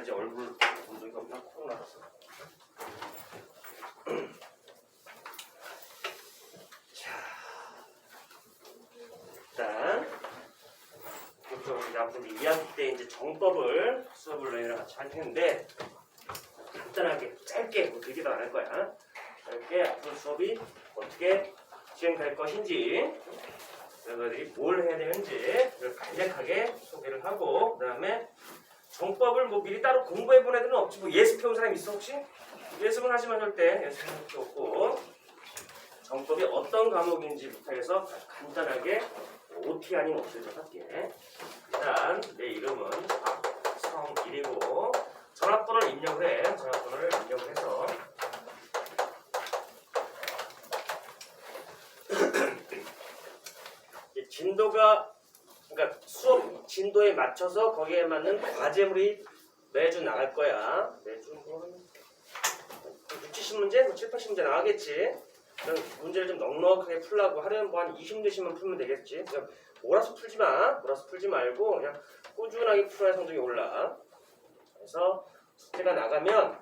아직까지 얼굴 본 적이 없나? 코로나라서. 자, 일단 우리 앞으로 2학기 때 이제 정법을 수업을 너희랑 같이 할 텐데 간단하게 짧게 뭐 길게도 안 할 거야. 짧게 앞으로 수업이 어떻게 진행될 것인지, 너희들이 뭘 해야 되는지 간략하게 소개를 하고, 그 다음에 정법을 뭐 미리 따로 공부해 본 애들은 없지. 뭐 예습 해온 사람 있어 혹시? 예습은 하지만 절대 예습할 필요 없고, 정법이 어떤 과목인지부터 해서 간단하게 OT 아닌 OT를 좀 할게. 일단 내 이름은 박성일이고 전화번호를 입력을 해. 전화번호를 입력을 해서 진도가, 그러니까 수업 진도에 맞춰서 거기에 맞는 과제물이 매주 나갈 거야. 매주 뭐 6, 70문제? 뭐 7, 80문제 나가겠지. 그럼 문제를 좀 넉넉하게 풀라고 하루에 뭐 한 20문제씩만 풀면 되겠지. 그냥 몰아서 풀지 마. 몰아서 풀지 말고 그냥 꾸준하게 풀어야 성적이 올라. 그래서 숙제가 나가면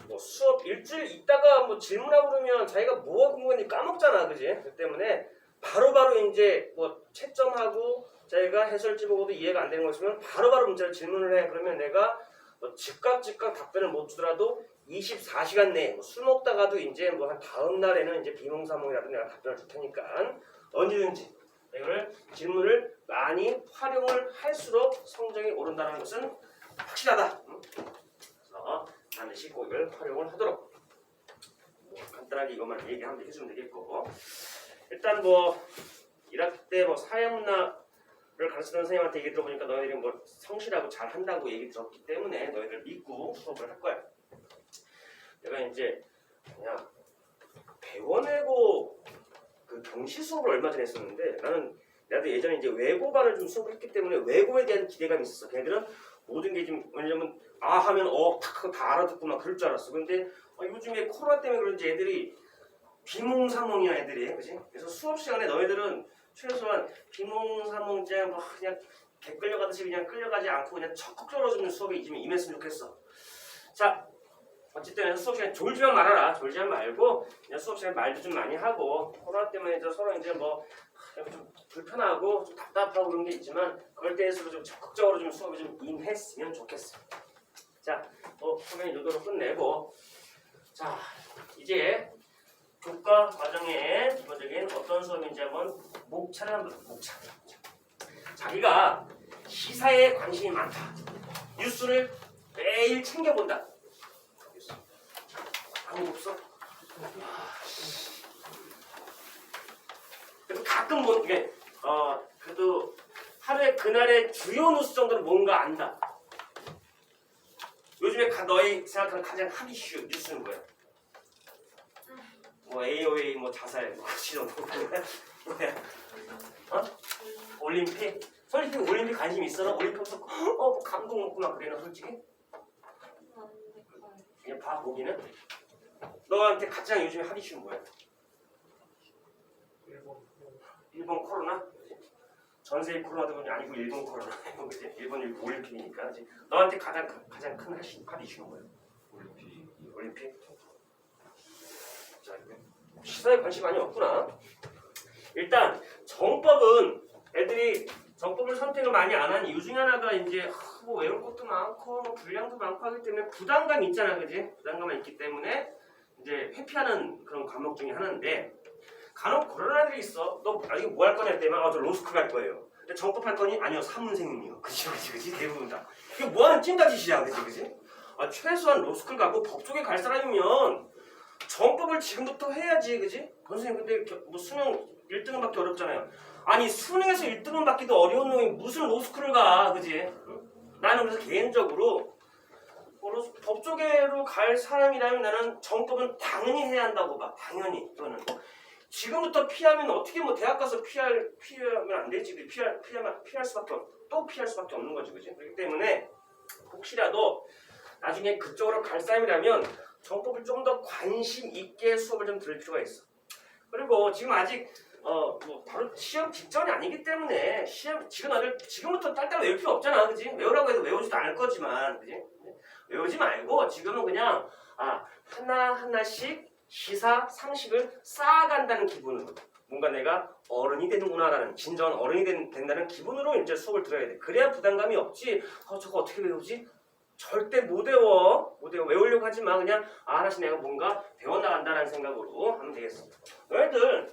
뭐 수업 일주일 있다가 뭐 질문하고 그러면 자기가 뭐가 궁금한지 까먹잖아. 그지? 그 때문에 바로바로 이제 뭐 채점하고 자기가 해설지 보고도 이해가 안 되는 거 있으면 바로바로 문제를 질문을 해. 그러면 내가 뭐 즉각 답변을 못 주더라도 24시간 내에 뭐 술 먹다가도 이제 뭐 한 다음 날에는 이제 비몽사몽이라도 내가 답변을 줄 테니까 언제든지 이거를 질문을 많이 활용을 할수록 성적이 오른다는 것은 확실하다. 그래서 반드시 꼭 이걸 활용을 하도록 뭐 간단하게 이것만 얘기하면 해주면 되겠고, 일단 뭐 1학기 때 뭐 사회문화를 가르치는 선생님한테 얘기 들어보니까 너희들이 뭐 성실하고 잘한다고 얘기 들었기 때문에 너희들 믿고 수업을 할 거야. 내가 이제 그냥 배워내고 그 경시 수업을 얼마 전에 했었는데, 나도 예전에 이제 외고반을 좀 수업을 했기 때문에 외고에 대한 기대감이 있었어. 걔네들은 모든 게 좀, 왜냐면 아 하면 다 알아듣고 막 그럴 줄 알았어. 근데 요즘에 코로나 때문에 그런지 애들이 비몽사몽이야 애들이, 그지? 그래서 수업 시간에 너희들은 최소한 비몽사몽제 뭐 그냥 개 끌려가듯이 그냥 끌려가지 않고 그냥 적극적으로 좀 수업에 임했으면 좋겠어. 자, 어쨌든 수업 시간에 졸지만 말아라. 졸지만 말고 그냥 수업 시간에 말도 좀 많이 하고, 코로나 때문에 이제 서로 이제 뭐 좀 불편하고 좀 답답하고 그런 게 있지만 그럴 때에서도 좀 적극적으로 좀 수업에 좀 임했으면 좋겠어. 자, 수업은 이 정도로 끝내고, 자 이제 교과 과정의 기본적인 어떤 수업인지 한번 목차를 한번 목차. 자기가 시사에 관심이 많다. 뉴스를 매일 챙겨본다. 아무 없어? 그래도 가끔 뭐 이게 그래도 하루에 그날의 주요 뉴스 정도는 뭔가 안다. 요즘에 너희 생각하는 가장 핫 이슈 뉴스는 뭐야? 뭐 AOA 뭐 자살 뭐 이런 거 뭐야? 올림픽? 솔직히 올림픽 관심 있어? 너 올림픽 없어? 감동 먹고 막 그래나 솔직히? 그냥 봐 보기는? 너한테 가장 요즘에 핫 이슈는 뭐야? 일본 코로나? 전 세계 코로나도 아니고 일본 코로나. 그치? 일본 올림픽이니까. 그치? 너한테 가장 큰 핫 이슈는 뭐야? 올림픽? 자, 시사에 관심 많이 없구나. 일단 정법은 애들이 정법을 선택을 많이 안 한 이유 중에 하나가 이제 뭐 외울 것도 많고 뭐 분량도 많고 하기 때문에 부담감이 있잖아, 그지? 부담감이 있기 때문에 이제 회피하는 그런 과목 중에 하나인데, 간혹 그런 애들이 있어. 너 이거 뭐 할 거냐 했더니 저 로스쿨 갈 거예요. 근데 정법 할 거니? 아니요, 사문생님이요. 그치 대부분 다. 이게 뭐하는 찐따짓이야, 그치? 최소한 로스쿨 가고 법 쪽에 갈 사람이면 정법을 지금부터 해야지, 그지? 선생님 근데 뭐 수능 1등은 받기 어렵잖아요. 아니 수능에서 1등은 받기도 어려운 놈이 무슨 로스쿨을 가, 그지? 응? 나는 그래서 개인적으로 법 쪽으로 갈 사람이라면 나는 정법은 당연히 해야 한다고 봐. 당연히. 저는 지금부터 피하면 어떻게 뭐 대학 가서 피하면 안 되지. 피할 수밖에 없는 거지, 그지? 그렇기 때문에 혹시라도 나중에 그쪽으로 갈 사람이라면 정법을 좀 더 관심 있게 수업을 좀 들을 필요가 있어. 그리고 지금 아직 뭐 바로 시험 직전이 아니기 때문에 지금부터 딸딸 외울 필요 없잖아, 그지? 외우라고 해도 외우지도 않을 거지만, 그지? 외우지 말고 지금은 그냥 하나하나씩 시사 상식을 쌓아간다는 기분으로 뭔가 내가 어른이 되는구나라는 진정한 어른이 된다는 기분으로 이제 수업을 들어야 돼. 그래야 부담감이 없지. 저거 어떻게 외우지? 절대 못 외워. 외우려고 하지 마. 그냥 하나씩 내가 뭔가 배워나간다는 생각으로 하면 되겠어. 너희들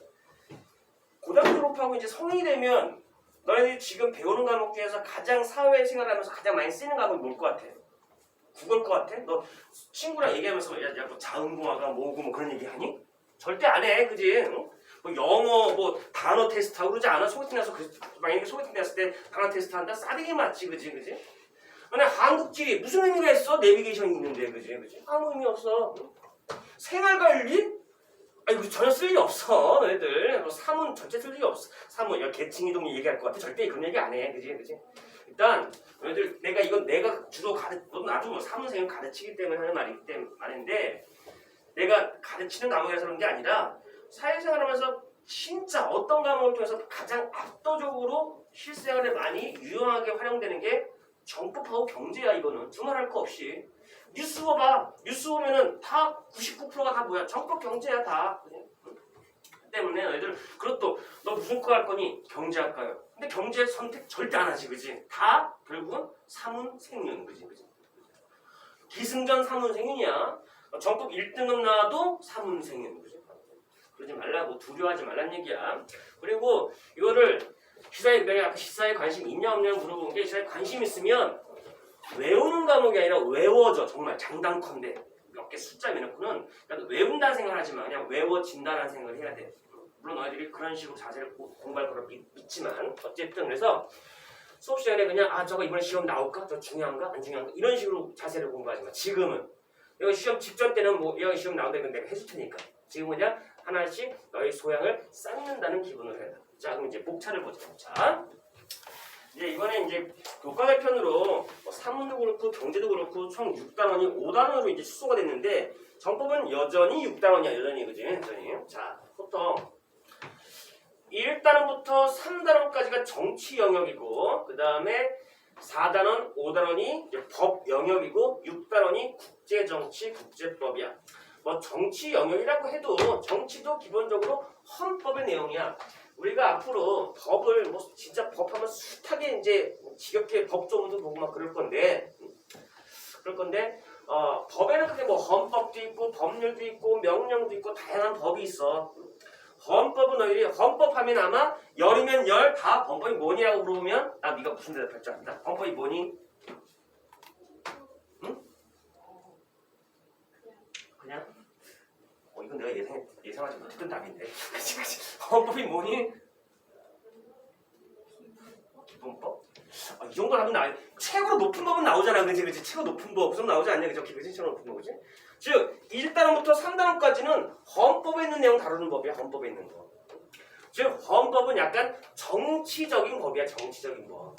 고등학교 졸업하고 이제 성인이 되면 너희들이 지금 배우는 과목 중에서 가장 사회생활하면서 가장 많이 쓰이는 과목이 뭘 것 같아? 국어일 것 같아? 너 친구랑 얘기하면서 야, 뭐 자음공화가 뭐고 뭐 그런 얘기 하니? 절대 안 해. 그지? 응? 뭐 영어 뭐 단어 테스트하고 그러지 않아? 소개팅 나서 만약에 소개팅 됐을 때 단어 테스트 한다? 싸대기 맞지. 그지? 근데 한국지리 무슨 의미가 있어? 내비게이션이 있는데. 그지? 아무 의미 없어. 응? 생활관리? 이거 전혀 쓸 일이 없어. 너희들 뭐 사문 전체 쓸 일이 없어. 사문 야 계층이동 얘기할 것 같아. 절대 그런 얘기 안 해. 그지? 일단 너희들 내가 주로 나도 뭐 사문생을 가르치기 때문에 하는 말인데 내가 가르치는 과목에서 그런 게 아니라 사회생활하면서 진짜 어떤 과목을 통해서 가장 압도적으로 실생활에 많이 유용하게 활용되는 게 정법하고 경제야. 이거는 두말할 거 없이 뉴스 봐봐. 뉴스 보면은 다 99%가 다 뭐야? 정법 경제야 다. 그 때문에 너희들 그것도 너 무슨 거 할 거니? 경제학과요. 근데 경제 선택 절대 안 하지. 그지? 다 결국은 사문생윤. 그지? 기승전 사문생윤이야. 정법 1등급 나와도 사문생윤. 그지? 그러지 말라고. 두려워하지 말란 얘기야. 그리고 이거를 시사에 관심 있냐 없냐 물어보는 게 시사에 관심 있으면 외우는 과목이 아니라 외워져. 정말 장단컨대 몇 개 숫자 내놓고는 외운다는 생각을 하지 마. 그냥 외워진다는 생각을 해야 돼. 물론 너희들이 그런 식으로 자세를 공부할 거라 믿지만 어쨌든 그래서 수업 시간에 그냥 저거 이번에 시험 나올까? 저 중요한가? 안 중요한가? 이런 식으로 자세를 공부하지 마. 지금은 이거 시험 직전 때는 뭐 이거 시험 나온다 이건 내가 해줄 테니까 지금은 그냥 하나씩 너희 소양을 쌓는다는 기분으로 해라. 자 그럼 이제 목차를 보자. 목차. 이제 이번에 이제 교과대 편으로 사문도 그렇고 경제도 그렇고 총 6단원이 5단원으로 이제 축소가 됐는데 정법은 여전히 6단원이야. 여전히. 그지? 여전히. 자 보통 1단원부터 3단원까지가 정치 영역이고 그 다음에 4단원, 5단원이 법 영역이고 6단원이 국제정치, 국제법이야. 뭐 정치 영역이라고 해도 정치도 기본적으로 헌법의 내용이야. 우리가 앞으로 법을 뭐 진짜 법하면 숱하게 이제 지겹게 법조문도 보고 막 그럴 건데 법에는 그게 뭐 헌법도 있고 법률도 있고 명령도 있고 다양한 법이 있어. 헌법은 너희들이 헌법하면 아마 열이면 열 다 헌법이 뭐니라고 물어보면 네가 무슨 대답할 줄 안다. 헌법이 뭐니? 응? 그냥 이건 내가 예상하지 못했던 답인데. 헌법이 뭐니? 기본법? 이 정도 하면 최고로 높은 법은 나오잖아. 그치? 최고 높은 법 우선 나오지 않냐? 그치? 최고 높은 법 그치? 즉 1단원부터 3단원까지는 헌법에 있는 내용 다루는 법이야. 헌법에 있는 거. 즉 헌법은 약간 정치적인 법이야. 정치적인 법.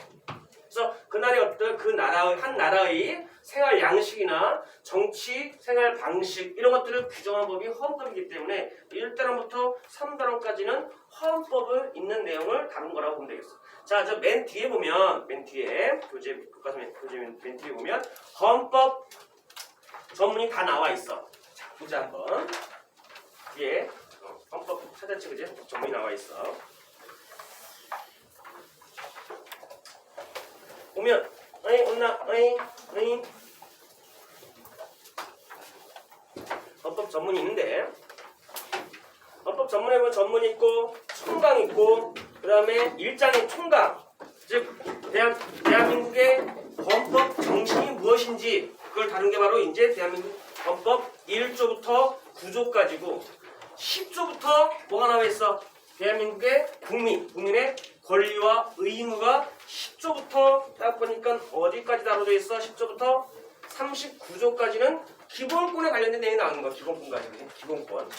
그래서 그날의 어떤 한 나라의 생활 양식이나 정치 생활 방식 이런 것들을 규정한 법이 헌법이기 때문에 1단원부터 3단원까지는 헌법을 있는 내용을 다룬 거라고 보면 되겠어. 자, 저 맨 뒤에 보면 맨 뒤에 맨 뒤에 보면 헌법 전문이 다 나와 있어. 자, 보자 한번. 뒤에 헌법 찾았지, 그지? 전문이 나와 있어. 보면 헌법 전문이 있는데 헌법 전문에 보면 전문이 있고 총강 있고 그 다음에 1장의 총강 즉 대한민국의 헌법 정신이 무엇인지 그걸 다룬 게 바로 이제 대한민국 헌법 1조부터 9조까지고 10조부터 뭐가 나와 있어? 대한민국의 국민의 권리와 의무가 10조부터 딱 보니까 어디까지 다뤄져 있어? 10조부터 39조까지는 기본권에 관련된 내용이 나오는 거야. 기본권까지. 기본권.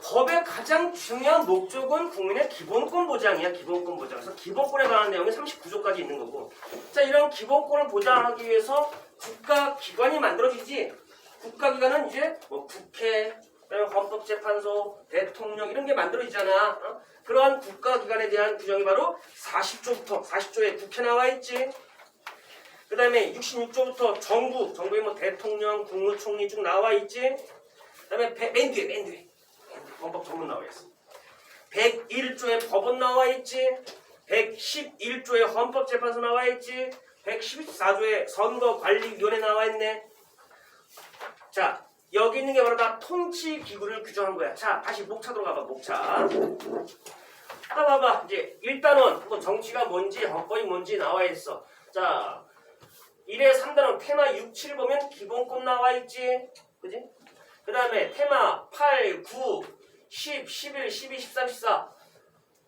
법의 가장 중요한 목적은 국민의 기본권 보장이야. 기본권 보장. 그래서 기본권에 관한 내용이 39조까지 있는 거고. 자, 이런 기본권을 보장하기 위해서 국가기관이 만들어지지. 국가기관은 이제 뭐 국회, 헌법재판소, 대통령 이런 게 만들어지잖아. 그러한 국가기관에 대한 규정이 바로 40조에 국회 나와 있지. 그 그 다음에 66조부터 정부에 뭐 대통령, 국무총리 쭉 나와 있지. 그 다음에 맨 뒤에 헌법 전문 나와 있어. 101조에 법원 나와 있지. 111조에 헌법재판소 나와 있지. 114조에 선거관리위원회 나와 있네. 자, 여기 있는 게 바로 다 통치기구를 규정한 거야. 자, 다시 목차로 가봐. 목차. 봐봐. 이제 1단원 뭐 정치가 뭔지 헌법이 뭔지 나와 있어. 자, 1에 3단원 테마 6, 7 보면 기본권 나와 있지. 그지? 그 다음에 테마 8, 9, 10, 11, 12, 13, 14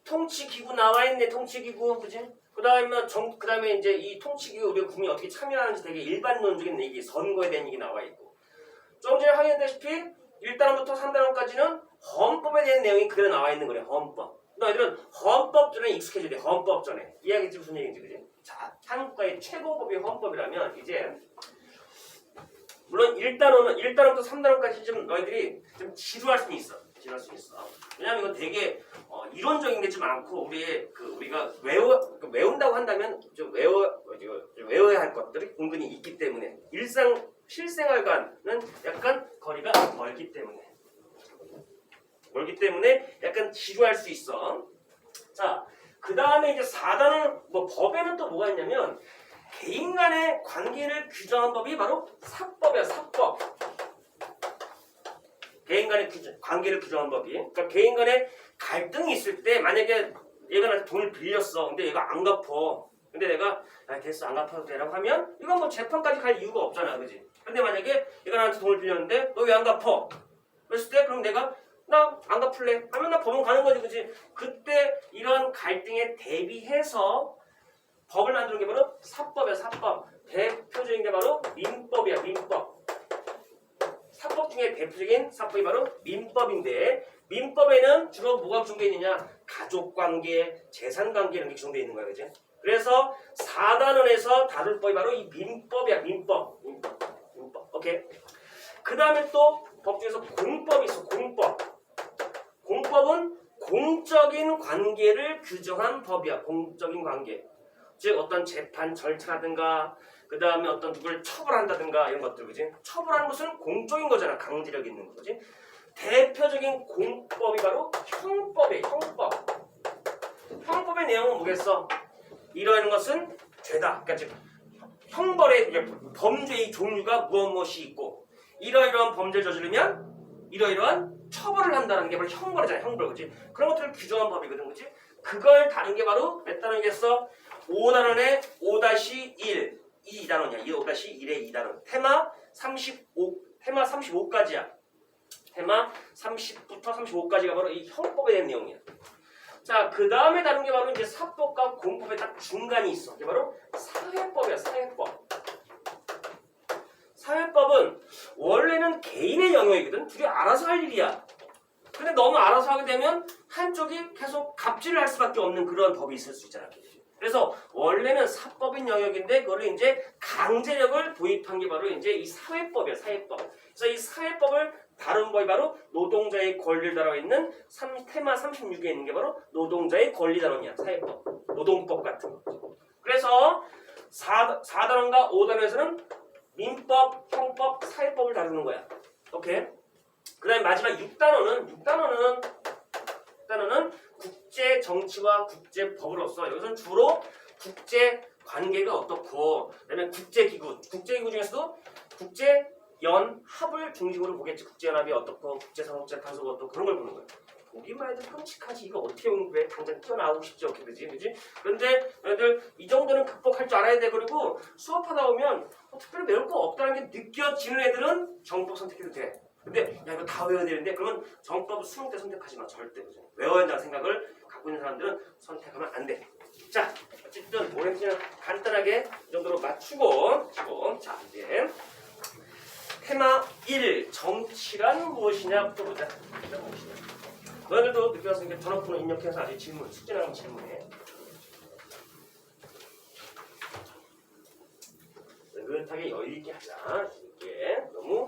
통치기구 나와 있네. 통치기구. 그지? 그 다음에 이제 이 통치기구 우리가 국민이 어떻게 참여하는지 되게 일반론적인 얘기, 선거에 대한 얘기 나와 있고. 좀 전에 확인했다시피 1단원부터 3단원까지는 헌법에 대한 내용이 그대로 나와 있는 거래. 헌법. 너희들은 헌법 전에 익숙해져야 돼. 헌법 전에. 이해하겠지 무슨 얘기인지. 그지? 자, 한국과의 최고법이 헌법이라면 이제 물론 1단원부터 3단원까지 좀 너희들이 좀 지루할 수 있어. 왜냐면 이건 되게 이론적인 게 좀 많고 우리가 외운다고 한다면 좀 외워야 할 것들이 은근히 있기 때문에 실생활과는 약간 거리가 멀기 때문에 약간 지루할 수 있어. 자, 그 다음에 이제 4단원 뭐 법에는 또 뭐가 있냐면 개인 간의 관계를 규정한 법이 바로 사법이야. 사법. 개인 간의 관계를 규정한 법이. 그러니까 개인 간의 갈등이 있을 때 만약에 얘가 나한테 돈을 빌렸어. 근데 얘가 안 갚어. 근데 내가 됐어 안 갚아도 되라고 하면 이건 뭐 재판까지 갈 이유가 없잖아. 그지? 근데 만약에 얘가 나한테 돈을 빌렸는데 너 왜 안 갚어? 그랬을 때 그럼 내가 나 안 갚을래 하면 나 법원 가는 거지. 그지? 그때 이런 갈등에 대비해서 법을 만드는 게 바로 사법이야. 사법. 대표적인 게 바로 민법이야. 민법. 사법 중에 대표적인 사법이 바로 민법인데 민법에는 주로 뭐가 규정되어 있느냐? 가족관계, 재산관계 이런 게 규정되어 있는 거야. 그지? 그래서 4단원에서 다룰 법이 바로 이 민법이야. 민법. 오케이? 그 다음에 또 법 중에서 공법이 있어. 공법은 공적인 관계를 규정한 법이야. 공적인 관계. 즉 어떤 재판 절차라든가 그 다음에 어떤 누구를 처벌한다든가 이런 것들. 그지? 처벌하는 것은 공적인 거잖아. 강제력 있는 거지. 대표적인 공법이 바로 형법이에요. 형법. 형법의 내용은 뭐겠어? 이러한 것은 죄다. 그러니까 즉 형벌의 범죄의 종류가 무엇이 있고 이러이러한 범죄를 저지르면 이러이러한 처벌을 한다는 게 바로 형벌이잖아. 형벌. 그지? 그런 것들을 규정한 법이거든. 그지? 그걸 다룬 게 바로 몇 단원이겠어? 5단원에 5-1 2단원이야. 5-1의 2단원. 테마 35까지야. 테마 30부터 35까지가 바로 이 형법에 대한 내용이야. 자, 그 다음에 다른 게 바로 이제 사법과 공법의 딱 중간이 있어. 이게 바로 사회법이야. 사회법. 사회법은 원래는 개인의 영역이거든. 둘이 알아서 할 일이야. 근데 너무 알아서 하게 되면 한쪽이 계속 갑질을 할 수밖에 없는 그런 법이 있을 수 있잖아. 그래서 원래는 사법인 영역인데 그거를 이제 강제력을 도입한 게 바로 이제 이 사회법이야. 사회법. 그래서 이 사회법을 다룬 법이 바로 노동자의 권리를 다루어 있는 테마 36에 있는 게 바로 노동자의 권리 단원이야. 사회법. 노동법 같은 거. 그래서 4단원과 5단원에서는 민법, 형법, 사회법을 다루는 거야. 오케이? 그 다음에 마지막 6단원은 국제 정치와 국제 법으로서 여기서는 주로 국제 관계가 어떻고 그다음에 국제기구 중에서도 국제 연합을 중심으로 보겠지. 국제연합이 어떻고 국제사법재판소가 어떻고 그런 걸 보는 거야. 보기만 해도 끔찍하지. 이거 어떻게 공부해? 당장 뛰어나오고 싶지 않게 되지, 그지? 그런데 너희들 이 정도는 극복할 줄 알아야 돼. 그리고 수업하다 보면 특별히 배울 거 없다는 게 느껴지는 애들은 정법 선택해도 돼. 근데 야 이거 다 외워야 되는데 그러면 정법을 수능 때 선택하지 마. 절대. 그죠? 외워야 한다는 생각을 갖고 있는 사람들은 선택하면 안 돼. 자, 어쨌든 오렌지는 간단하게 이 정도로 맞추고 자 이제 테마 1 정치란 무엇이냐부터 보자. 너희들도 늦게 왔으니까 전화번호 입력해서 아직 질문, 숙제 나가면 질문해. 느긋하게 여유있게 하자. 이게 너무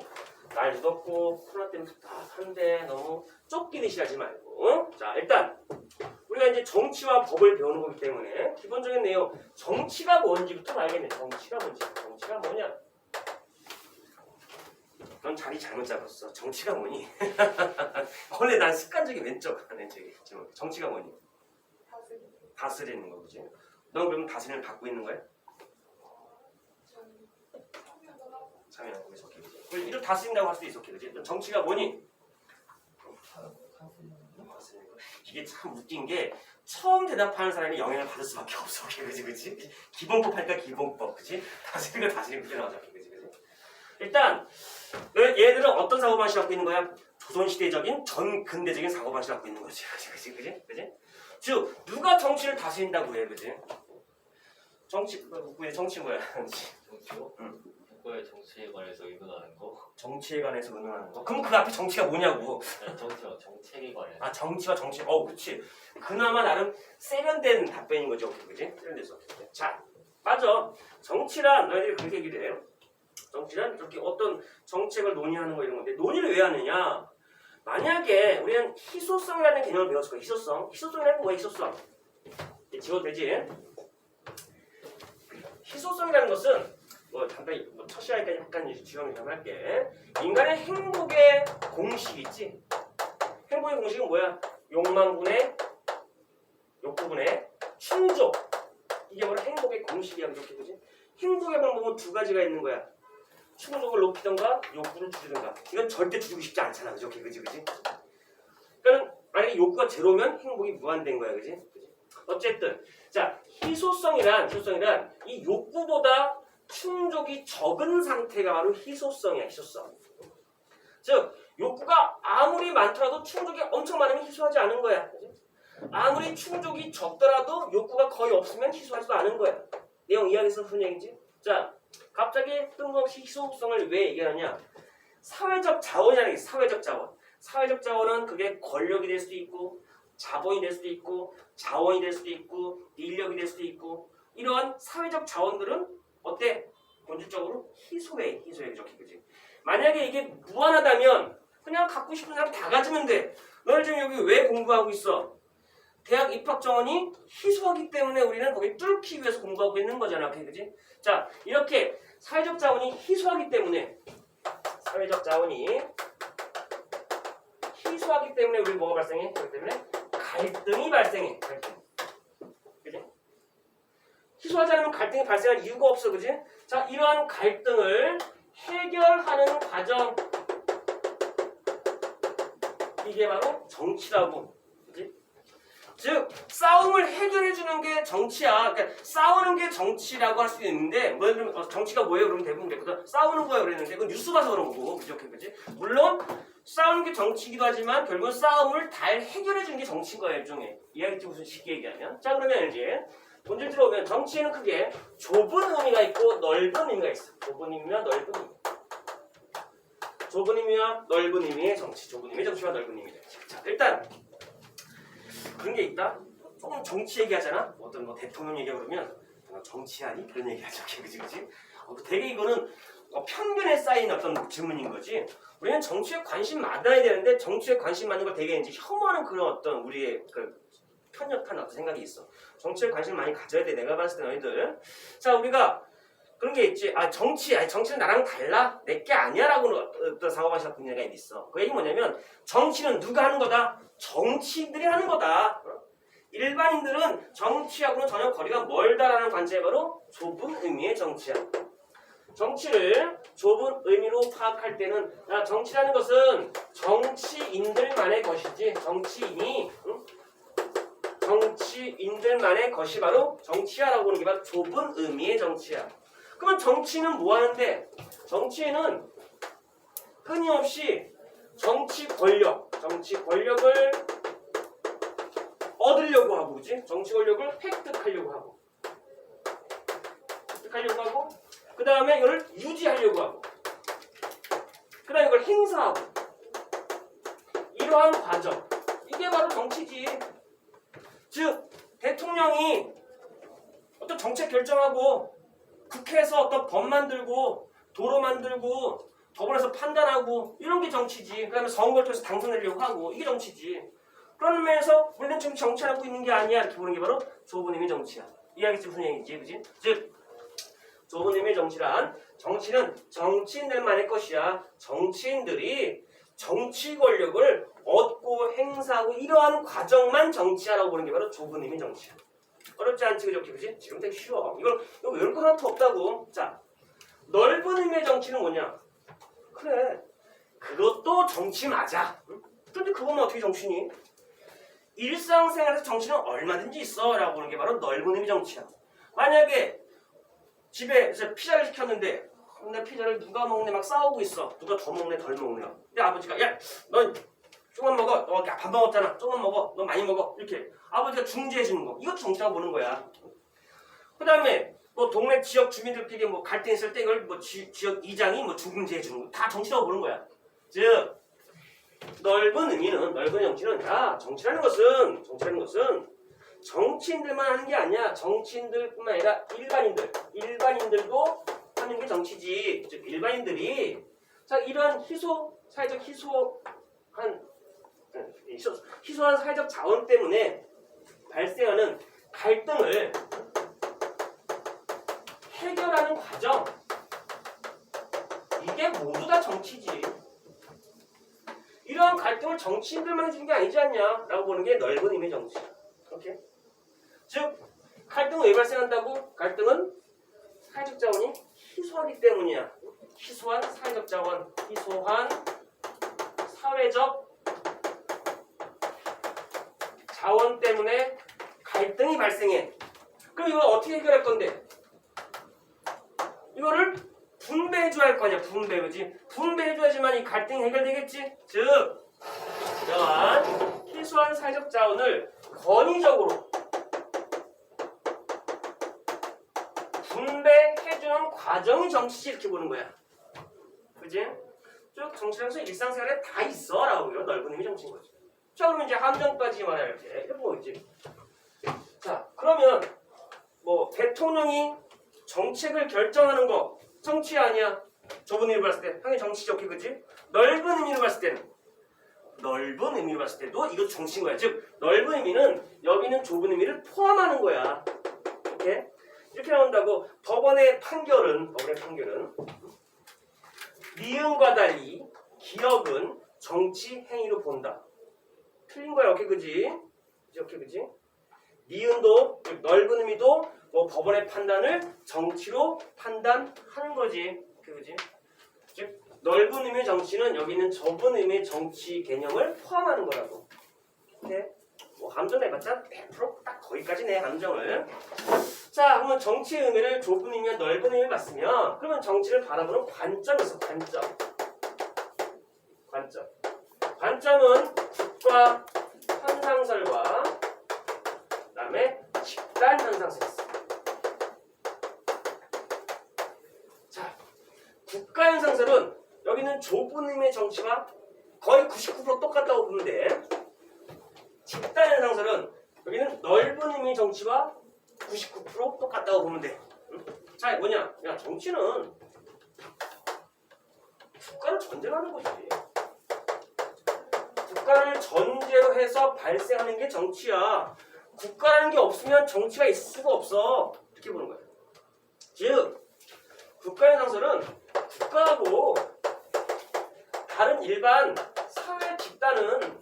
날 묻었고 코로나 때문에 답답한데 너무 쫓기듯이 하지 말고. 자, 일단 우리 우리가 이제 정치와 법을 배우는 거기 때문에 기본적인 내용 정치가 뭔지부터 알겠네. 정치가 뭔지. 정치가 뭐냐? 넌 자리 잘못 잡았어. 정치가 뭐니? 원래 난 습관적인 왼쪽 하는 지금 정치가 뭐니? 다스리는 거 그지? 넌 그럼 다스림을 받고 있는 거야? 참여하고 있어. 이를 다스린다고 할 수도 있어. 그지? 정치가 뭐니? 이게 참 웃긴 게 처음 대답하는 사람이 영향을 받을 수밖에 없어. 그지? 기본법 하니까 기본법. 그지? 다스리는 거 다스리는 그게 나오잖아. 그지? 일단 얘들은 어떤 사고방식을 갖고 있는 거야? 조선시대적인 전근대적인 사고방식을 갖고 있는 거지. 그지? 즉 누가 정치를 다스린다고 해. 그지? 정치 뭐야? 정치요? 응. 국가의 정치에 관해서 의논하는 거. 정치에 관해서 의논하는 거. 그럼 그 앞에 정치가 뭐냐고. 정치와 정책에 관해서. 아 정치와 정치. 그렇지. 그나마 나름 세련된 답변인 거죠. 그지? 세련돼서. 자, 맞아. 정치란 너희들이 그렇게 얘기를 해요. 정치란 이렇게 어떤 정책을 논의하는 거 이런 건데 논의를 왜 하느냐? 만약에 우리는 희소성이라는 개념을 배웠을 거야. 희소성이라는 거 뭐야? 희소성. 지워도 되지? 희소성이라는 것은 잠깐 첫 시간이니까 약간 지원을 좀 할게. 인간의 행복의 공식 있지? 행복의 공식은 뭐야? 욕망분의 욕구분의 충족. 이게 바로 행복의 공식이야. 그렇게 그지? 행복의 방법은 두 가지가 있는 거야. 충족을 높이던가 욕구를 줄이던가. 이건 절대 줄이고 싶지 않잖아. 그지? 그러니까 만약에 욕구가 제로면 행복이 무한된 거야. 그지? 어쨌든 자, 희소성이란 이 욕구보다 충족이 적은 상태가 바로 희소성이야. 희소성. 즉 욕구가 아무리 많더라도 충족이 엄청 많으면 희소하지 않은 거야. 그치? 아무리 충족이 적더라도 욕구가 거의 없으면 희소하지도 않은 거야. 내용 이야기에서 무슨 얘기지? 자, 갑자기 뜬금없이 희소성을 왜 얘기하냐? 사회적 자원이라는 게 사회적 자원. 사회적 자원은 그게 권력이 될 수도 있고 자본이 될 수도 있고 자원이 될 수도 있고 인력이 될 수도 있고 이러한 사회적 자원들은 어때? 본질적으로 희소해. 그지? 만약에 이게 무한하다면 그냥 갖고 싶은 사람 다 가지면 돼. 너를 지금 여기 왜 공부하고 있어? 대학 입학 정원이 희소하기 때문에 우리는 거기 뚫기 위해서 공부하고 있는 거잖아. 그지? 자, 이렇게 사회적 자원이 희소하기 때문에 우리 뭐가 발생해? 그렇기 때문에 갈등이 발생해. 그지? 희소하지 않으면 갈등이 발생할 이유가 없어. 그지? 자, 이러한 갈등을 해결하는 과정, 이게 바로 정치라고. 그지? 즉 싸움을 해결해주는 게 정치야. 그러니까 싸우는 게 정치라고 할 수 있는데 정치가 뭐예요? 그러면 대부분 그랬거든. 싸우는 거예요 그랬는데 그건 뉴스 봐서 그런 거고. 그지? 물론 싸우는 게 정치이기도 하지만 결국은 싸움을 잘 해결해주는 게 정치인 거예요. 일종의. 이해하겠지? 무슨 쉽게 얘기하면. 자, 그러면 이제 본질 들어오면 정치에는 크게 좁은 의미가 있고 넓은 의미가 있어. 좁은 의미와 넓은 의미. 좁은 의미와 넓은 의미의 정치. 좁은 의미의 정치와 넓은 의미의 정치. 자, 일단 그런 게 있다. 조금 정치 얘기하잖아. 어떤 대통령 얘기 그러면 정치하니? 그런 얘기하죠. 그지? 되게 이거는 편견에 쌓인 어떤 질문인 거지. 우리는 정치에 관심 많아야 되는데 정치에 관심 많은 걸 되게 이제 혐오하는 그런 어떤 우리의 그 편협한 어떤 생각이 있어. 정치에 관심 많이 가져야 돼. 내가 봤을 때 너희들. 자, 우리가 그런 게 있지. 정치는 나랑 달라? 내게 아니야라고 어떤 사고방식 갖고 있는 애가 있어. 그 얘기 뭐냐면 정치는 누가 하는 거다? 정치인들이 하는 거다. 일반인들은 정치하고는 전혀 거리가 멀다라는 관점이 바로 좁은 의미의 정치야. 정치를 좁은 의미로 파악할 때는 정치라는 것은 정치인들만의 것이지 정치인들만의 것이 바로 정치야라고 하는 게 바로 좁은 의미의 정치야. 그러면 정치는 뭐 하는데? 정치인은 끊임없이 정치 권력을 얻으려고 하고, 그지? 정치 권력을 획득하려고 하고, 그 다음에 이걸 유지하려고 하고, 그 다음에 이걸 행사하고, 이러한 과정, 이게 바로 정치지. 즉 대통령이 어떤 정책 결정하고 국회에서 어떤 법 만들고 도로 만들고 법원에서 판단하고 이런 게 정치지. 그 다음에 선거를 통해서 당선되려고 하고 이게 정치지. 그런 면에서 우리는 지금 정치하고 있는 게 아니야 이렇게 보는 게 바로 좁은 의미 정치야. 이해하겠지 무슨 얘기인지, 그지? 즉 좁은 의미 정치란 정치는 정치인들만의 것이야. 정치인들이 정치 권력을 얻고 행사하고 이러한 과정만 정치하라고 보는 게 바로 좁은 의미 정치야. 어렵지 않지 그렇게, 그지? 지금 되게 쉬워. 이거 외울 거 하나도 없다고. 자, 넓은 의미의 정치는 뭐냐? 그래, 그것도 정치 맞아. 응? 근데 그거는 어떻게 정치니? 일상생활에서 정치는 얼마든지 있어 라고 보는 게 바로 넓은 의미 정치야. 만약에 집에서 피자를 시켰는데 근데 피자를 누가 먹네 막 싸우고 있어. 누가 더 먹네 덜 먹네. 근데 아버지가 야, 넌 조금만 먹어. 너 밥 먹었잖아. 조금만 먹어. 너 많이 먹어. 이렇게 아버지가 중재해 주는 거. 이것도 정치라고 보는 거야. 그 다음에 뭐 동네 지역 주민들끼리 뭐 갈등 있을 때 이걸 뭐 지역 이장이 뭐 중재해 주는 거. 다 정치라고 보는 거야. 즉 넓은 의미는, 넓은 정치는, 야, 정치라는 것은 정치인들만 하는 게 아니야. 정치인들뿐만 아니라 일반인들도 하는 게 정치지. 즉 일반인들이 자 이러한 사회적 희소한 사회적 자원 때문에 발생하는 갈등을 해결하는 과정, 이게 모두 다 정치지. 이러한 갈등을 정치인들만 해주는 게 아니지 않냐 라고 보는 게 넓은 의미의 정치. 오케이? 즉 갈등은 왜 발생한다고? 갈등은 사회적 자원이 희소하기 때문이야. 희소한 사회적 자원, 희소한 사회적 자원 때문에 갈등이 발생해. 그럼 이걸 어떻게 해결할 건데? 이거를 분배해줘야 할 거냐, 분배, 그지? 분배해줘야지만 이 갈등이 해결되겠지? 즉, 이러한 희소한 사회적 자원을 권위적으로 분배해주는 과정이 정치지 이렇게 보는 거야. 그지? 쭉 정치라면서 일상생활에 다 있어 라고 해요. 넓은 의미 정치인 거지. 자, 그러면 이제 함정까지 말할 때 이런 거 있지. 자, 그러면 뭐 대통령이 정책을 결정하는 거 정치 아니야? 좁은 의미로 봤을 때 당연히 정치지, 오케이, 그지? 넓은 의미로 봤을 때는 넓은 의미로 봤을 때도 이것도 정치인 거야. 즉 넓은 의미는 여기는 좁은 의미를 포함하는 거야. 오케이? 이렇게 나온다고. 법원의 판결은 미음과 달리 기억은 정치 행위로 본다. 틀린 거야, 오케이, 그지? 오케이, 그지? 미음도 넓은 의미도 뭐 법원의 판단을 정치로 판단하는 거지, 그지? 즉 넓은 의미의 정치는 여기 있는 좁은 의미의 정치 개념을 포함하는 거라고. 오케이? 뭐 함정 해봤자 100%딱 거기까지네, 함정을. 자, 그러면 정치의 의미를 좁은 의미와 넓은 의미를 봤으면 그러면 정치를 바라보는 관점이 있어. 관점은 국가 현상설과 그 다음에 집단 현상설이 있어. 자, 국가 현상설은 여기는 좁은 의미의 정치가 거의 99% 똑같다고 보면 돼. 집단 현상설은 여기는 넓은 의미의 정치와 99% 똑같다고 보면 돼. 응? 자, 뭐냐? 야, 정치는 국가를 전제로 하는 거지. 국가를 전제로 해서 발생하는 게 정치야. 국가라는 게 없으면 정치가 있을 수가 없어. 이렇게 보는 거야. 즉, 국가 현상설은 국가하고 다른 일반 사회 집단은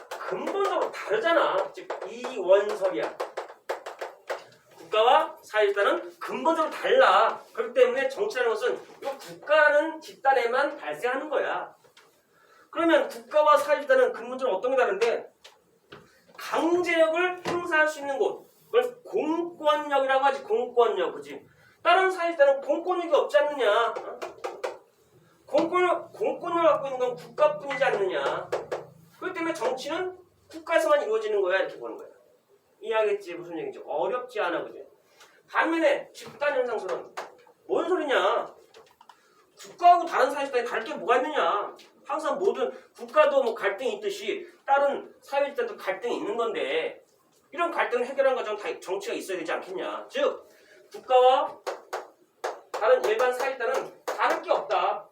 근본적으로 다르잖아. 즉, 이원설이야. 국가와 사회 집단은 근본적으로 달라. 그렇기 때문에 정치라는 것은 이 국가라는 집단에만 발생하는 거야. 그러면 국가와 사회 집단은 근본적으로 어떤 게 다른데? 강제력을 행사할 수 있는 곳, 그걸 공권력이라고 하지. 공권력, 그지? 다른 사회 집단은 공권력이 없지 않느냐? 공권력을 갖고 있는 건 국가뿐이지 않느냐? 그렇기 때문에 정치는 국가에서만 이루어지는 거야. 이렇게 보는 거야. 이해하겠지? 무슨 얘기인지. 어렵지 않아, 그지? 반면에 집단 현상설은 뭔 소리냐? 국가하고 다른 사회 집단이 다를 게 뭐가 있느냐? 항상 모든 국가도 뭐 갈등이 있듯이 다른 사회 집단도 갈등이 있는 건데 이런 갈등을 해결하는 과정 다 정치가 있어야 되지 않겠냐? 즉 국가와 다른 일반 사회 집단은 다를 게 없다.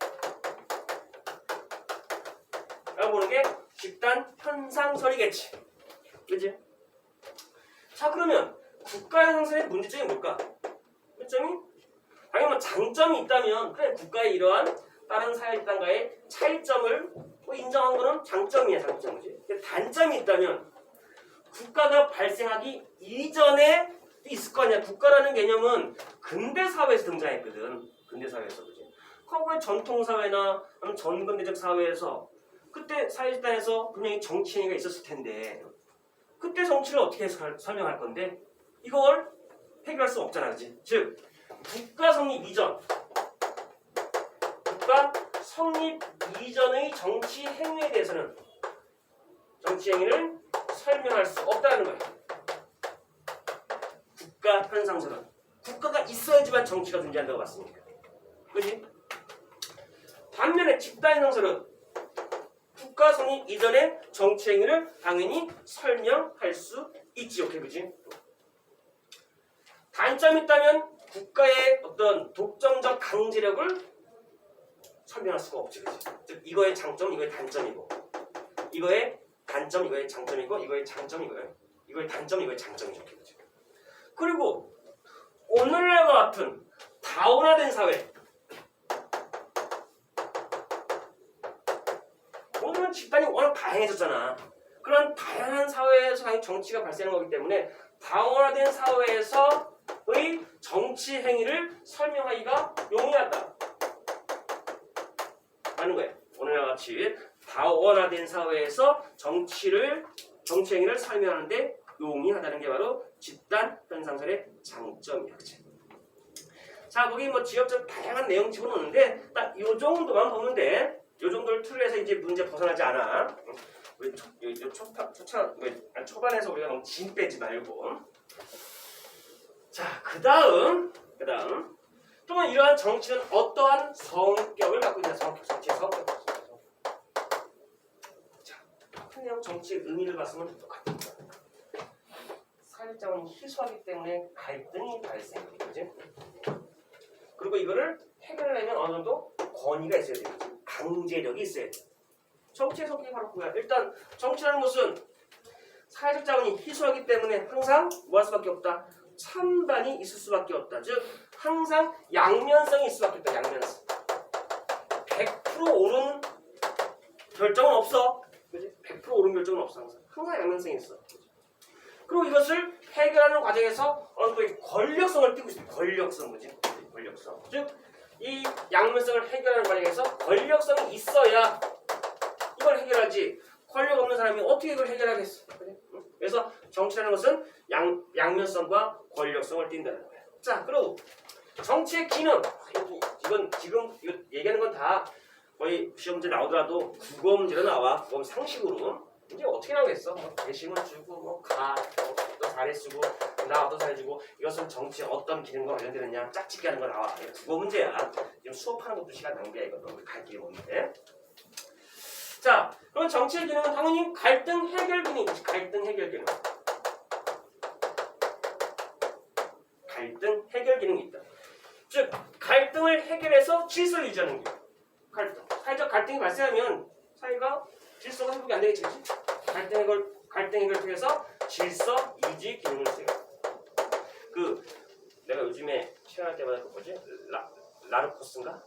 라고 보는 게 집단 편상설이겠지. 그지? 자, 그러면 국가현상설의 문제점이 뭘까? 문제점이? 당연히 뭐 장점이 있다면 그래 국가의 이러한 다른 사회집단과의 차이점을 뭐 인정한 거는 장점이야, 장점이지. 근데 단점이 있다면 국가가 발생하기 이전에 있을 거 아니야. 국가라는 개념은 근대 사회에서 등장했거든. 근대 사회에서, 그지? 과거의 전통 사회나 전근대적 사회에서 그때 사회집단에서 분명히 정치행위가 있었을 텐데 그때 정치를 어떻게 설명할 건데 이걸 해결할 수 없잖아, 그지? 즉 국가 성립 이전, 국가 성립 이전의 정치 행위에 대해서는 정치 행위를 설명할 수 없다는 거야. 국가 편상설은 국가가 있어야지만 정치가 존재한다고 봤습니까? 그지? 반면에 집단 형성설은 국가 성립 이전의 정치 행위를 당연히 설명할 수 있지, 오케이, 그지? 단점이 있다면 국가의 어떤 독점적 강제력을 설명할 수가 없지, 그지? 즉 이거의 장점, 이거의 단점이고, 이거의 단점, 이거의 장점이고, 이거의 장점, 이거의 단점, 이거의 장점이죠, 오케이, 그지? 그리고 오늘날과 같은 다원화된 사회, 오늘은 집단이 워낙 다양해졌잖아. 그런 다양한 사회에서 당연히 정치가 발생하는 거기 때문에 다원화된 사회에서의 정치 행위를 설명하기가 용이하다 하는 거예요. 오늘과 같이 다원화된 사회에서 정치 행위를 설명하는데 용이하다는 게 바로 집단 현상설의 장점이야, 그치? 자, 거기 뭐 지역적 다양한 내용 집어넣는데 딱 이 정도만 보면 돼. 이 정도를 틀을 해서 이제 문제 벗어나지 않아. 초반에서 우리가 너무 진 빼지 말고. 자, 그 다음 또는 이러한 정치는 어떠한 성격을 갖고 있냐? 정치의 성격. 자, 그냥 정치의 의미를 봤으면 똑같은 거야. 사회자원이 희소하기 때문에 갈등이 발생해, 그지? 그리고 이거를 해결하려면 어느 정도 권위가 있어야 되겠지. 강제력이 있어야 돼. 정치의 성격이 바로 그거야. 일단 정치라는 것은 사회적 자원이 희소하기 때문에 항상 뭐 할 수밖에 없다. 찬반이 있을 수밖에 없다. 즉 항상 양면성이 있을 수밖에 없다. 양면성. 100% 옳은 결정은 없어. 그지? 100% 옳은 결정은 없어. 항상 양면성이 있어. 그리고 이것을 해결하는 과정에서 어느 정도의 권력성을 띠고 있습니다. 권력성, 뭐지? 권력성. 즉 이 양면성을 해결하는 과정에서 권력성이 있어야 이걸 해결하지. 권력 없는 사람이 어떻게 이걸 해결하겠어? 그래서 정치라는 것은 양면성과 권력성을 띈다는 거야. 자, 그리고 정치의 기능. 이건 지금 이거 얘기하는 건 다 거의 시험 문제 나오더라도 국어 문제로 나와. 그럼 상식으로 이제 어떻게 나오겠어? 뭐 대신을 주고 또 잘해주고 나도 잘해주고 이것은 정치의 어떤 기능과 관련되느냐 짝짓기 하는 거 나와. 국어 문제야. 지금 수업하는 것도 시간 낭비야. 이거 너무 갈 길이 없는데. 자, 그럼 정치의 기능은 당연히 갈등 해결 기능이지. 갈등 해결 기능. 갈등 해결 기능이 있다. 즉 갈등을 해결해서 질서를 유지하는 게 갈등. 사회적 갈등이 발생하면 사회가 질서가 회복이 안 되겠지. 갈등 해결을 통해서 질서 유지 기능을 써요. 내가 요즘에 시간할 때마다 뭐지? 라르코스인가?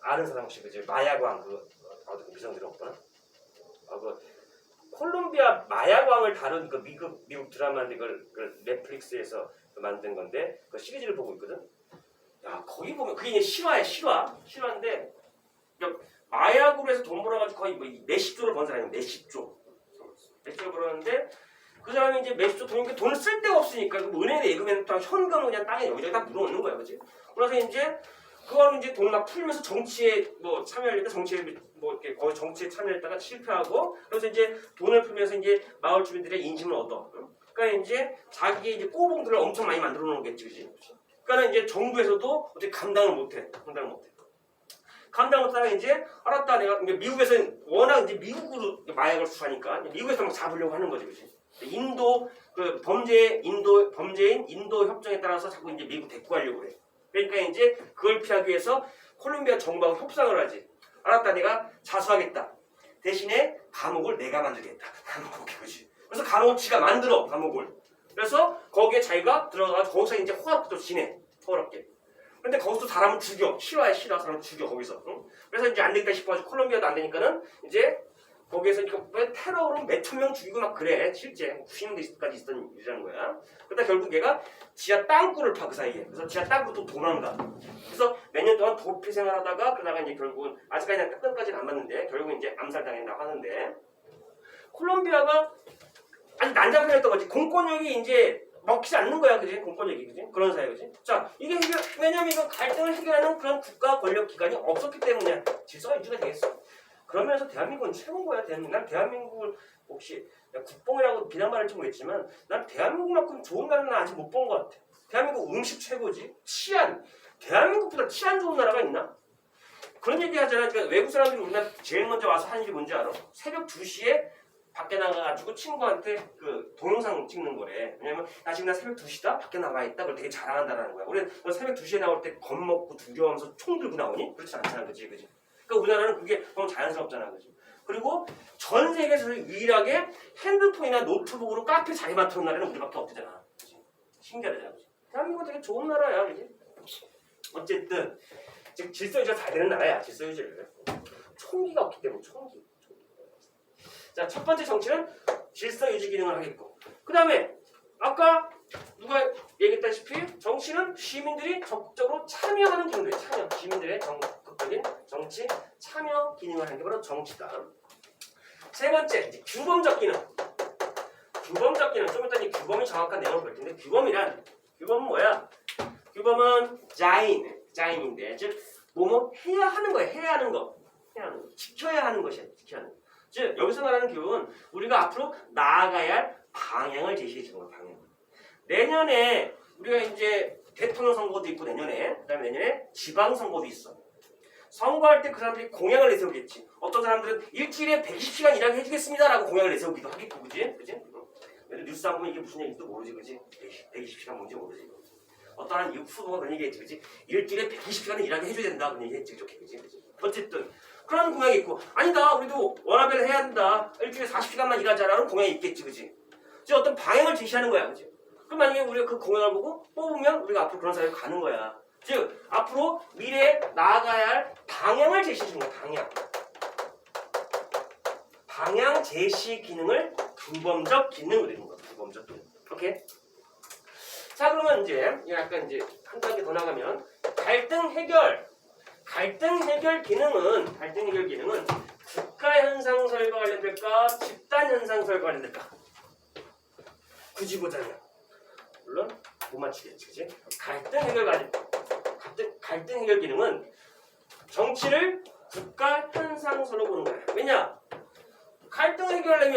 아는 사람 혹시 그지? 마약왕 미성 들었구나. 콜롬비아 마약왕을 다룬 미국 드라마인데 그걸 넷플릭스에서 몇만든 건데 그 시리즈를 보고 있거든. 야, 거기 보면 그게 이제 실화인데 마약으로 해서 돈 벌어가지고 거의 뭐 몇십조를 번 사람이야. 몇십조를 벌었는데 그 사람이 이제 몇십조 돈을 쓸 데가 없으니까 은행에 예금해놓은 현금을 그냥 땅에 여기저기 다 묻어놓는 거야, 그렇지? 그래서 이제 그거를 이제 돈을 막 풀면서 정치에 뭐 참여하려다 정치에 뭐 이렇게 거의 정치에 참여했다가 실패하고 그래서 이제 돈을 풀면서 이제 마을 주민들의 인심을 얻어. 그러니까 이제 자기의 이제 꼬봉들을 엄청 많이 만들어 놓겠지, 그렇지? 그러니까 이제 정부에서도 어떻게 감당을 못해. 감당 못하다가 이제 알았다 내가 미국에서는 워낙 이제 미국으로 마약을 수사하니까 미국에서 막 잡으려고 하는 거지, 그렇지? 인도 범죄인 인도 협정에 따라서 자꾸 이제 미국 데리고 가려고 해. 그러니까 이제 그걸 피하기 위해서 콜롬비아 정부하고 협상을 하지. 알았다 내가 자수하겠다. 대신에 감옥을 내가 만들겠다. 감옥 그지. 그래서 감옥을 지가 만들어 감옥을. 그래서 거기에 자기가 들어가 거기서 이제 호화롭게 지내. 호화롭게. 근데 거기서 사람을 죽여. 싫어해 싫어 사람을 죽여 거기서. 응? 그래서 이제 안 되겠다 싶어가지고 콜롬비아도 안 되니까는 이제 거기에서 왜 테러로 몇천 명 죽이고 막 그래. 실제 90년대까지 있었던 일이라는 거야. 그러다 결국 얘가 지하 땅굴을 파 그 사이에. 그래서 지하 땅굴 또 도망가. 그래서 몇 년 동안 도피 생활하다가 그러다가 이제 결국은 아직까지는 끝까지는 안 봤는데 결국은 이제 암살당했다고 하는데 콜롬비아가 아주 난장판이었던 거지. 공권력이 이제 먹히지 않는 거야, 그지? 공권력이, 그지? 그런 사회, 그지? 자, 이게 왜냐면 이건 갈등을 해결하는 그런 국가 권력 기관이 없었기 때문에 질서가 유지가 되겠어. 그러면서 대한민국은 최고인 거야, 대한민국. 난 대한민국을 혹시 국뽕이라고 비난받을 줄 모르겠지만 난 대한민국만큼 좋은 나라는 아직 못 본 것 같아. 대한민국 음식 최고지. 치안. 대한민국보다 치안 좋은 나라가 있나? 그런 얘기 하잖아. 그러니까 외국 사람들이 우리나라 제일 먼저 와서 하는 일이 뭔지 알아? 새벽 2시에 밖에 나가가지고 친구한테 그 동영상 찍는 거래. 왜냐면 나 지금 나 새벽 2시다? 밖에 나와 있다? 그걸 되게 자랑한다는 거야. 우리는 너 새벽 2시에 나올 때 겁먹고 두려워하면서 총 들고 나오니? 그렇지 않잖아. 그치? 그치? 그러니까 우리나라는 그게 너무 자연스럽잖아. 그치? 그리고 전 세계에서 유일하게 핸드폰이나 노트북으로 카페 자리 맡은 나라는 우리밖에 없잖아. 그치? 신기하잖아. 그치? 대한민국 되게 좋은 나라야. 그치? 어쨌든 즉 질서 유지가 잘 되는 나라야. 질서 유지를. 총기가 없기 때문에 총기. 자, 첫 번째 정치는 질서 유지 기능을 하겠고, 그 다음에 아까 누가 얘기했다시피 정치는 시민들이 적극적으로 참여하는 기능들, 참여, 시민들의 적극적인 정치 참여 기능을 하는 게 바로 정치다. 세 번째, 이제 규범적 기능. 규범적 기능, 좀 이따 이 규범이 정확한 내용을 볼 텐데, 규범은 뭐야? 규범은 자인인데, 즉 뭐뭐 해야 하는 거야, 해야 하는 거, 지켜야 하는 것이야, 지켜야 하는 거. 즉 여기서 말하는 교육은 우리가 앞으로 나아가야 할 방향을 제시해 주는 거야. 방향. 내년에 우리가 이제 대통령 선거도 있고 내년에 그다음에 내년에 지방 선거도 있어. 선거할 때 그 사람들이 공약을 내세우겠지. 어떤 사람들은 일주일에 120시간 일하게 해주겠습니다라고 공약을 내세우기도 하겠고, 그지? 뉴스 안 보면 이게 무슨 얘기인지도 모르지, 그지? 120시간 뭔지 모르지. 어떠한 후보가 그런 얘기했지, 그지? 일주일에 120시간을 일하게 해줘야 된다 그런 얘기했지, 좋게, 그지? 어쨌든. 그런 공약이 있고 아니다 우리도 워라밸을 해야 된다 일주일에 40시간만 일하자라는 공약이 있겠지 그치? 즉 어떤 방향을 제시하는 거야 그치? 그럼 만약에 우리가 그 공약을 보고 뽑으면 우리가 앞으로 그런 사회로 가는 거야. 즉 앞으로 미래에 나아가야 할 방향을 제시해 주는 거야. 방향 제시 기능을 규범적 기능으로 되는 거야. 규범적 기능. 오케이? 자 그러면 이제 약간 이제 한 단계 더 나가면 갈등 해결 기능은 국가 현상설과 관련될까 집단 현상설과 관련될까? 굳이 보자면 물론 못 맞추겠지, 그치? 갈등 해결 기능은 정치를 국가 현상설로 보는 거야. 왜냐? 갈등 해결하려면